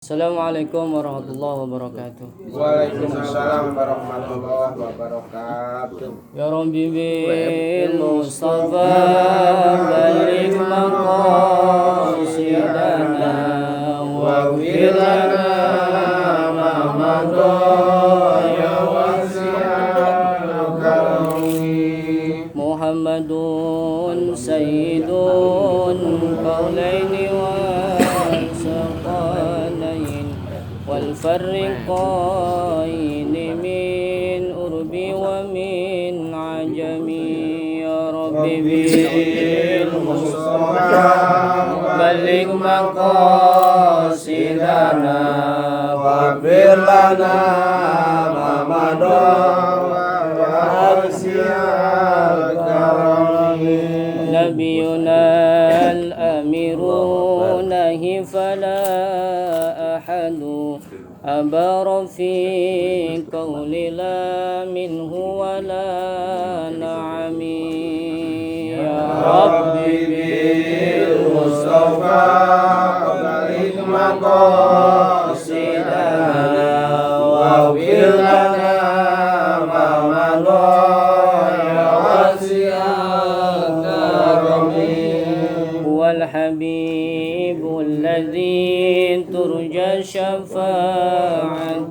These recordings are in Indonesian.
Assalamualaikum warahmatullahi wabarakatuh. Waalaikumsalam warahmatullahi wabarakatuh. Ya Rabbi bil Mustafa balik maqasidana wa ghfir lana ma madha ya wasi'al karami. Muhammadun sayyidun qaulaini wa والفرقين من أرب ومن عجم يا رب بالمصطفى بلغ مقاصدنا واغفر لنا ما مضى وأرسل الكرم نبينا الأمير نهي فلا أحد أبر في قول لا منه ولا نعم يا ربي بالمصطفى بلغ مقاصدنا واغفر لنا ما مضى يا واسع الكرم هو الحبيب الذي ترجى شفاعته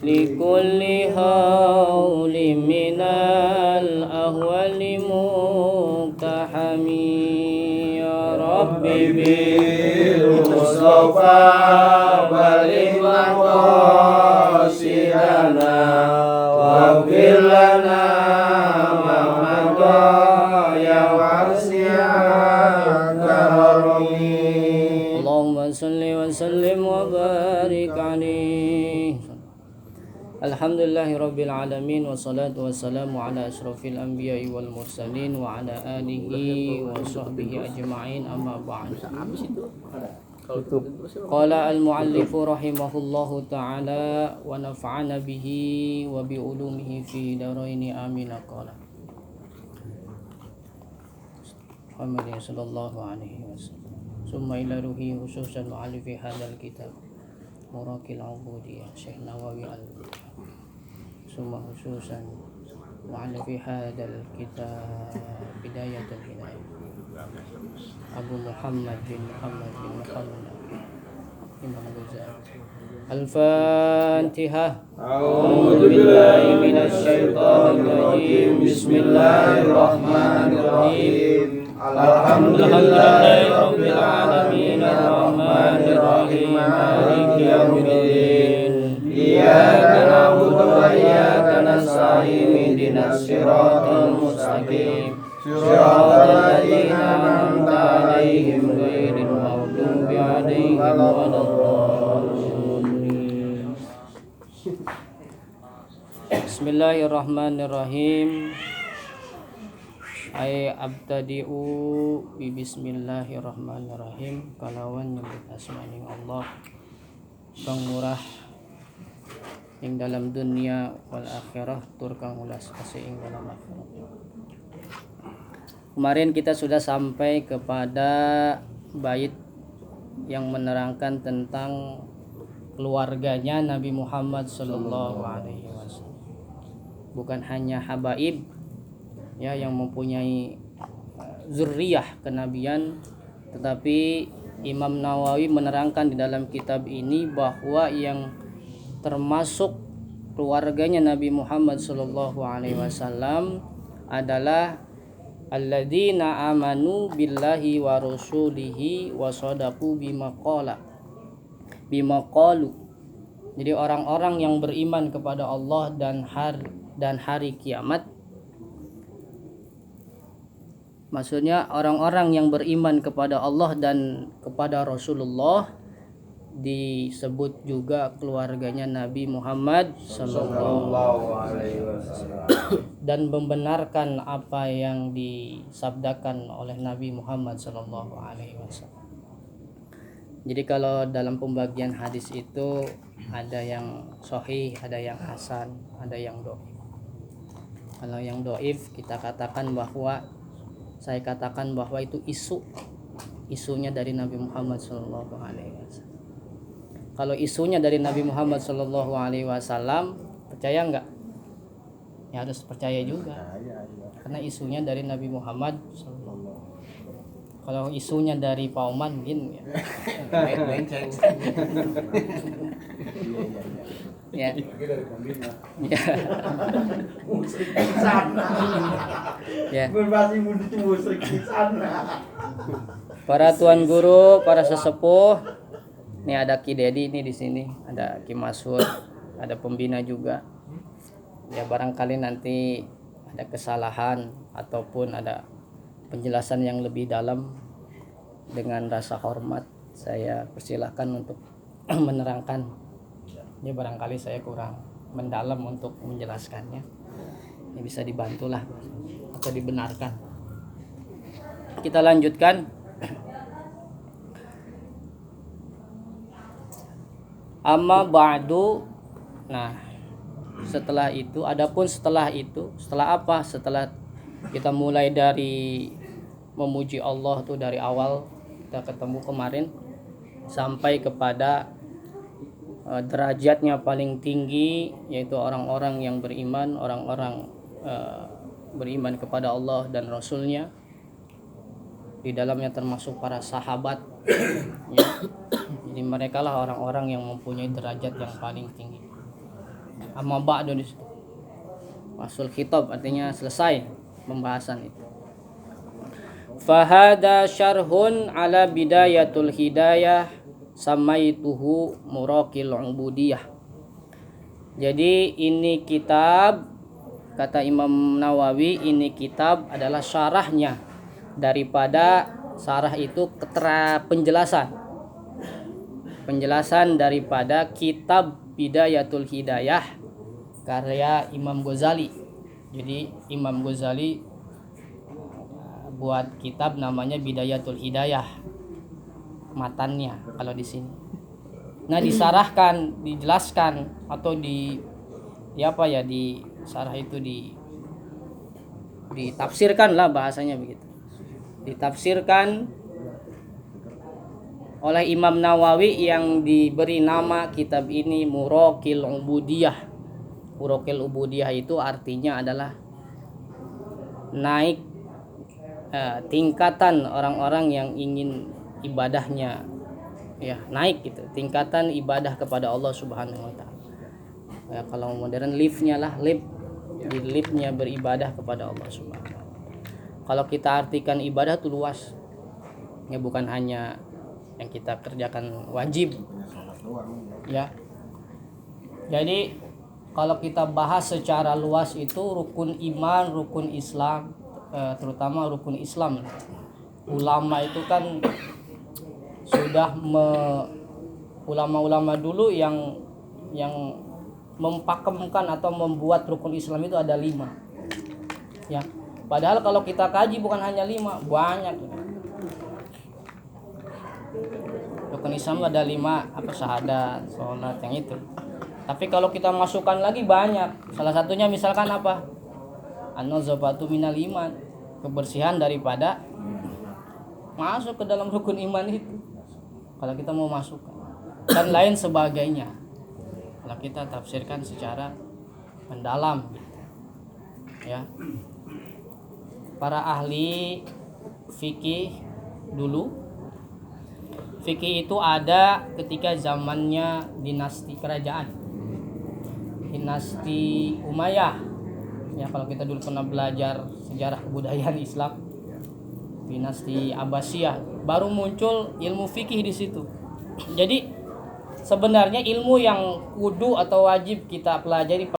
لكل هول من الأهوال مقتحم يا ربي بالمصطفى بلغ مقاصدنا واغفر لنا ما مضى يا واسع الكرم اللهم صل وسلم وبارك عليه. Alhamdulillahi rabbil alamin wassalatu wassalamu ala asyrafil anbiya'i wal mursalin wa ala alihi wa sahbihi ajma'in amma ba'd. Qala al-muallifu rahimahullahu ta'ala wa nafa'ana bihi wa bi ulumihi fi daraini amin. Qala Muhammad sallallahu alaihi wasallam summa ila ruhi khususan mu'allifi hadzal kitab Murakil Ubudiyah Syekh Nawawi summa khususan mu'allifi hadzal kitab Bidayatul Hidayah Abu Muhammad bin Muhammad bin Muhammad Imam Ghazali. Al-Fatihah. A'udzu billahi minasy syaithanir rajim. Bismillahirrahmanirrahim. Alhamdulillahi rabbil alamin arrahmanir rahim maliki yaumiddin iyyaka na'budu wa iyyaka nasta'in ihdinas siratal mustaqim siratal ladzina an'amta 'alaihim ghairil maghdubi 'alaihim waladdallin. Bismillahirrahmanirrahim. Ay abtadi'u bi bismillahirrahmanirrahim kalawan nyebut asmaning Allah kang murah ing dalam dunia wal akhirah tur kang ulas kasih ing dalam akhirat. Kemarin kita sudah sampai kepada bait yang menerangkan tentang keluarganya Nabi Muhammad sallallahu alaihi wasallam. Bukan hanya habaib ya yang mempunyai zurriyah kenabian, tetapi Imam Nawawi menerangkan di dalam kitab ini bahwa yang termasuk keluarganya Nabi Muhammad sallallahu alaihi wasallam adalah alladzina amanu billahi wa rasulihi wa sadaqu bima qalu. Jadi orang-orang yang beriman kepada Allah dan hari kiamat. Maksudnya orang-orang yang beriman kepada Allah dan kepada Rasulullah disebut juga keluarganya Nabi Muhammad sallallahu alaihi wasallam dan membenarkan apa yang disabdakan oleh Nabi Muhammad sallallahu alaihi wasallam. Jadi kalau dalam pembagian hadis itu ada yang sahih, ada yang hasan, ada yang dhaif. Kalau yang dhaif kita katakan bahwa saya katakan bahwa itu isunya dari Nabi Muhammad SAW. kalau isunya dari Nabi Muhammad SAW, percaya nggak? Ya harus percaya juga, karena isunya dari Nabi Muhammad SAW. Kalau isunya dari Pak Oman mungkin ya. Ya. Ya. Ya. Para tuan guru, para sesepuh, ini ada Ki Dedi ini di sini, ada Ki Masur, ada pembina juga. Ya barangkali nanti ada kesalahan ataupun ada penjelasan yang lebih dalam, dengan rasa hormat saya persilahkan untuk menerangkan. Ini barangkali saya kurang mendalam untuk menjelaskannya. Ini bisa dibantulah atau dibenarkan. Kita lanjutkan. Amma ba'du. Nah, setelah itu, setelah apa? Setelah kita mulai dari memuji Allah tuh dari awal kita ketemu kemarin sampai kepada derajatnya paling tinggi, yaitu orang-orang yang beriman, orang-orang beriman kepada Allah dan Rasulnya. Di dalamnya termasuk para sahabat. Ya. Jadi mereka lah orang-orang yang mempunyai derajat yang paling tinggi. Amma ba'du di situ. Fasul khitab artinya selesai pembahasan itu. Fahada syarhun ala bidayatul hidayah samaituhu muraqil ubudiyah. Jadi ini kitab, kata Imam Nawawi, ini kitab adalah syarahnya daripada syarah itu penjelasan daripada kitab Bidayatul Hidayah karya Imam Ghazali. Jadi Imam Ghazali buat kitab namanya Bidayatul Hidayah, matannya kalau di sini. Nah, disarahkan, dijelaskan atau di sarah itu ditafsirkan lah bahasanya begitu. Ditafsirkan oleh Imam Nawawi yang diberi nama kitab ini Muraqil Ubudiyah. Muraqil Ubudiyah itu artinya adalah naik tingkatan orang-orang yang ingin ibadahnya naik gitu, tingkatan ibadah kepada Allah Subhanahu wa taala. Ya, kalau modern liftnya di liftnya beribadah kepada Allah Subhanahu wa taala. Kalau kita artikan ibadah itu luas. Ya bukan hanya yang kita kerjakan wajib. Ya. Jadi kalau kita bahas secara luas itu rukun iman, rukun Islam, terutama rukun Islam. Ulama itu kan sudah ulama-ulama dulu yang mempakemkan atau membuat rukun Islam itu ada 5. Ya. Padahal kalau kita kaji bukan hanya 5, banyak. Rukun Islam ada 5, syahadat, sholat, yang itu. Tapi kalau kita masukkan lagi banyak. Salah satunya misalkan apa? An-nazafatu minal iman, kebersihan daripada masuk ke dalam rukun iman itu. Kalau kita mau masukkan dan lain sebagainya. Kalau kita tafsirkan secara mendalam gitu. Ya. Para ahli fikih dulu, fikih itu ada ketika zamannya dinasti kerajaan, dinasti Umayyah. Ya, kalau kita dulu pernah belajar sejarah kebudayaan Islam, dinasti Abbasiyah, baru muncul ilmu fikih di situ. Jadi sebenarnya ilmu yang kudu atau wajib kita pelajari